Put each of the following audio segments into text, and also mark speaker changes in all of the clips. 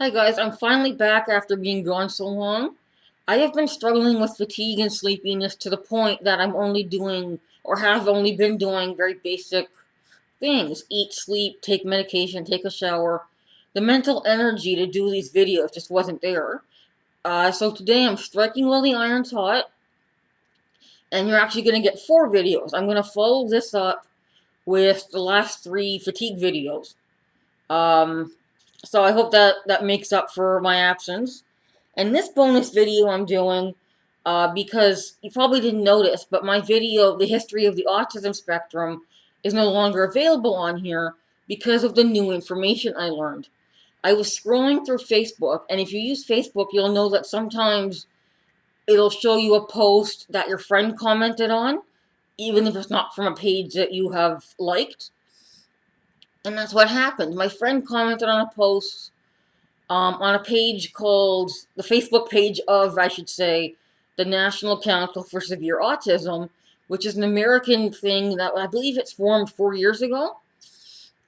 Speaker 1: Hi guys, I'm finally back after being gone so long. I have been struggling with fatigue and sleepiness to the point that I'm only doing, or have only been doing, very basic things. Eat, sleep, take medication, take a shower. The mental energy to do these videos just wasn't there. So today I'm striking while the iron's hot, and you're actually going to get 4 videos. I'm going to follow this up with the last 3 fatigue videos. Um, so I hope that makes up for my absence. And this bonus video I'm doing, because you probably didn't notice, but my video, The History of the Autism Spectrum, is no longer available on here because of the new information I learned. I was scrolling through Facebook, and if you use Facebook, you'll know that sometimes it'll show you a post that your friend commented on, even if it's not from a page that you have liked. And that's what happened. My friend commented on a post on a page called, the Facebook page of, I should say, the National Council for Severe Autism, which is an American thing that I believe it's formed 4 years ago.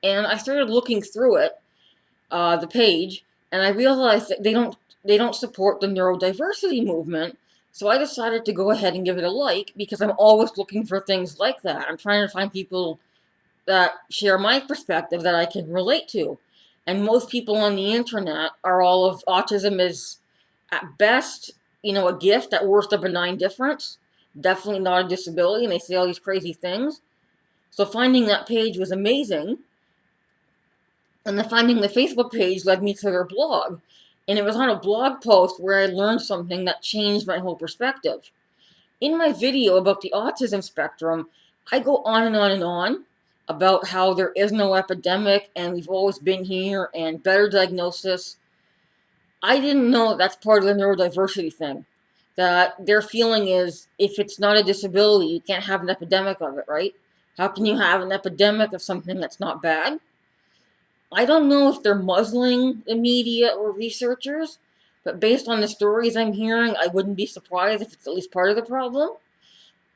Speaker 1: And I started looking through it, the page, and I realized that they don't support the neurodiversity movement. So I decided to go ahead and give it a like because I'm always looking for things like that. I'm trying to find people that share my perspective that I can relate to. And most people on the internet are all of autism is at best, a gift, at worst a benign difference. Definitely not a disability, and they say all these crazy things. So finding that page was amazing. And then finding the Facebook page led me to their blog. And it was on a blog post where I learned something that changed my whole perspective. In my video about the autism spectrum, I go on and on and on about how there is no epidemic and we've always been here and better diagnosis. I didn't know that's part of the neurodiversity thing. That their feeling is if it's not a disability, you can't have an epidemic of it, right? How can you have an epidemic of something that's not bad? I don't know if they're muzzling the media or researchers, but based on the stories I'm hearing, I wouldn't be surprised if it's at least part of the problem.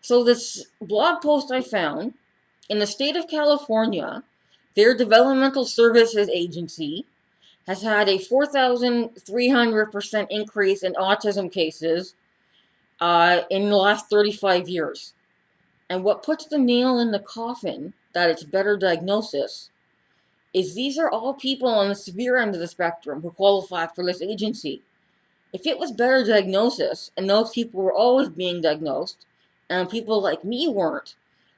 Speaker 1: So this blog post I found, in the state of California, their developmental services agency has had a 4,300% increase in autism cases in the last 35 years. And what puts the nail in the coffin that it's better diagnosis is these are all people on the severe end of the spectrum who qualify for this agency. If it was better diagnosis, and those people were always being diagnosed, and people like me weren't,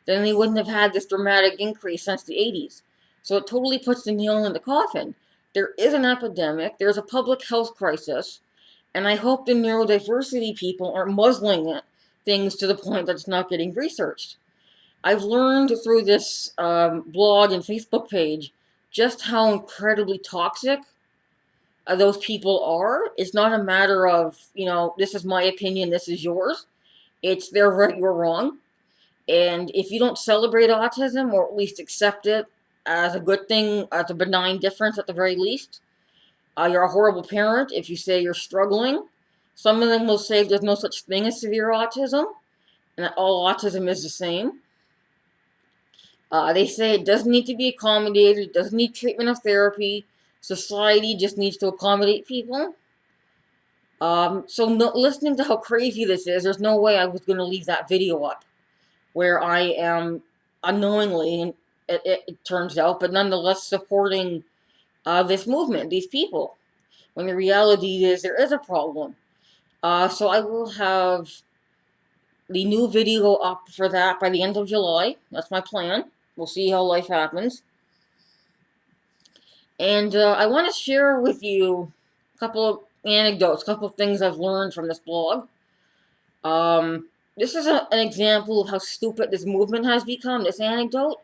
Speaker 1: then they wouldn't have had this dramatic increase since the 80s. So it totally puts the nail in the coffin. There is an epidemic, there's a public health crisis, and I hope the neurodiversity people aren't muzzling it, things to the point that it's not getting researched. I've learned through this blog and Facebook page just how incredibly toxic those people are. It's not a matter of, this is my opinion, this is yours. It's they're right, you're wrong. And if you don't celebrate autism, or at least accept it as a good thing, as a benign difference at the very least, you're a horrible parent if you say you're struggling. Some of them will say there's no such thing as severe autism, and that all autism is the same. They say it doesn't need to be accommodated, it doesn't need treatment or therapy. Society just needs to accommodate people. So listening to how crazy this is, there's no way I was going to leave that video up where I am unknowingly, and it turns out, but nonetheless supporting this movement, these people, when the reality is there is a problem. So I will have the new video up for that by the end of July. That's my plan. We'll see how life happens. And I want to share with you a couple of anecdotes, a couple of things I've learned from this blog. This is an example of how stupid this movement has become, this anecdote.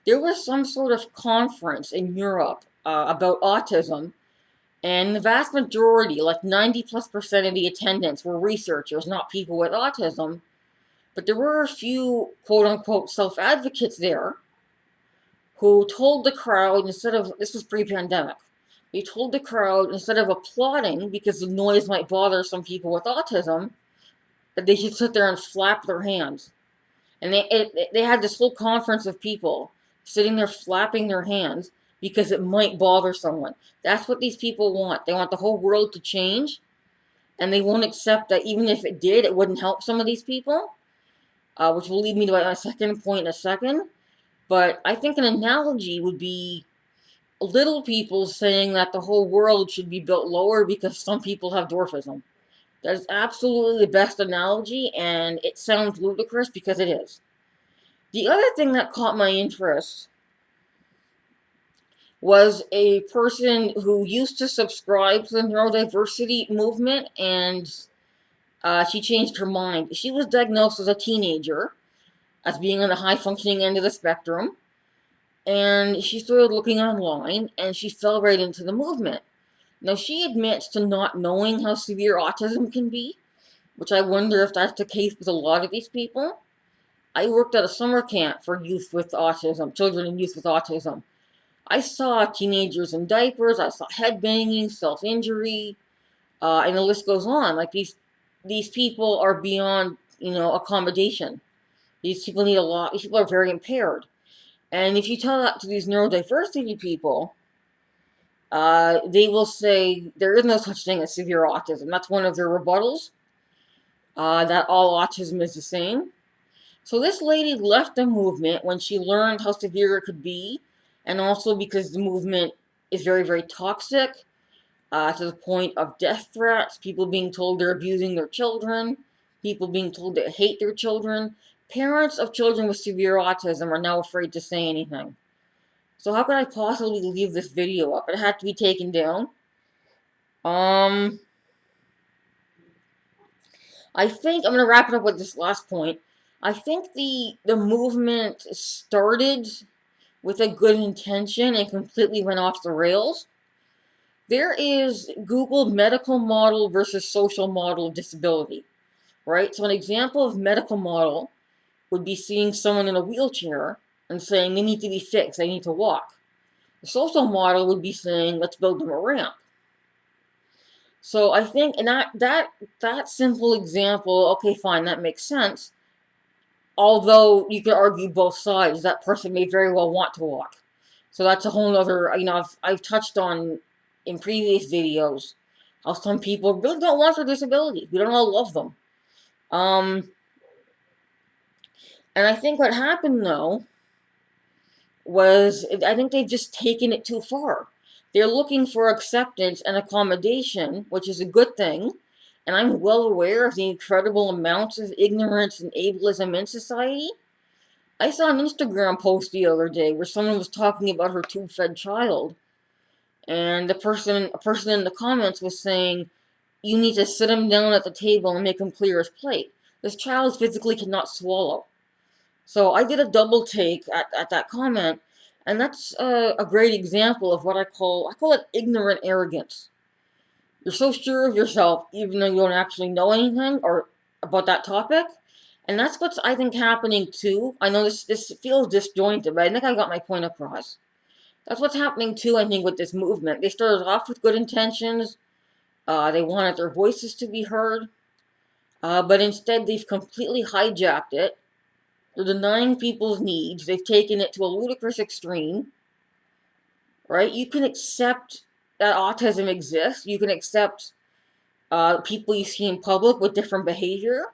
Speaker 1: There was some sort of conference in Europe about autism, and the vast majority, like 90+% of the attendants, were researchers, not people with autism. But there were a few quote-unquote self-advocates there who told the crowd, instead of, this was pre-pandemic, they told the crowd, instead of applauding because the noise might bother some people with autism, that they should sit there and flap their hands. And they had this whole conference of people sitting there flapping their hands, because it might bother someone. That's what these people want. They want the whole world to change, and they won't accept that even if it did, it wouldn't help some of these people, which will lead me to my second point in a second. But I think an analogy would be little people saying that the whole world should be built lower because some people have dwarfism. That is absolutely the best analogy, and it sounds ludicrous because it is. The other thing that caught my interest was a person who used to subscribe to the neurodiversity movement, and she changed her mind. She was diagnosed as a teenager as being on the high functioning end of the spectrum, and she started looking online, and she fell right into the movement. Now, she admits to not knowing how severe autism can be, which I wonder if that's the case with a lot of these people. I worked at a summer camp for youth with autism, children and youth with autism. I saw teenagers in diapers, I saw headbanging, self-injury, and the list goes on. Like these people are beyond, accommodation. These people need a lot. These people are very impaired. And if you tell that to these neurodiversity people, they will say there is no such thing as severe autism. That's one of their rebuttals. That all autism is the same. So this lady left the movement when she learned how severe it could be, and also because the movement is very, very toxic, to the point of death threats, people being told they're abusing their children, people being told they hate their children. Parents of children with severe autism are now afraid to say anything. So how could I possibly leave this video up? It had to be taken down. I think I'm gonna wrap it up with this last point. I think the movement started with a good intention and completely went off the rails. There is Google medical model versus social model of disability, right? So an example of medical model would be seeing someone in a wheelchair and saying they need to be fixed, they need to walk. The social model would be saying let's build them a ramp. So I think, and that simple example, okay, fine, that makes sense. Although you could argue both sides, that person may very well want to walk. So that's a whole other, I've touched on in previous videos how some people really don't want their disability. We don't all love them. And I think what happened though was, I think they've just taken it too far. They're looking for acceptance and accommodation, which is a good thing. And I'm well aware of the incredible amounts of ignorance and ableism in society. I saw an Instagram post the other day where someone was talking about her tube-fed child, and a person in the comments was saying, "You need to sit him down at the table and make him clear his plate. This child physically cannot swallow." So I did a double take at that comment, and that's a great example of what I call it ignorant arrogance. You're so sure of yourself, even though you don't actually know anything or about that topic. And that's what's, I think, happening too. I know this feels disjointed, but I think I got my point across. That's what's happening too, I think, with this movement. They started off with good intentions. They wanted their voices to be heard. But instead, they've completely hijacked it. They're denying people's needs. They've taken it to a ludicrous extreme. Right? You can accept that autism exists. You can accept people you see in public with different behavior.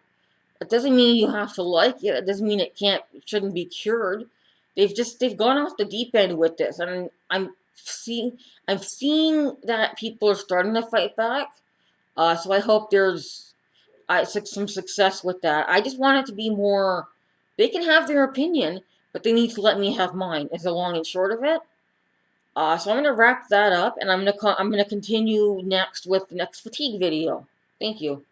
Speaker 1: It doesn't mean you have to like it. It doesn't mean it shouldn't be cured. They've gone off the deep end with this, and I'm seeing that people are starting to fight back. So I hope there's some success with that. I just want it to be more. They can have their opinion, but they need to let me have mine. Is the long and short of it. So I'm gonna wrap that up, and I'm gonna continue next with the next fatigue video. Thank you.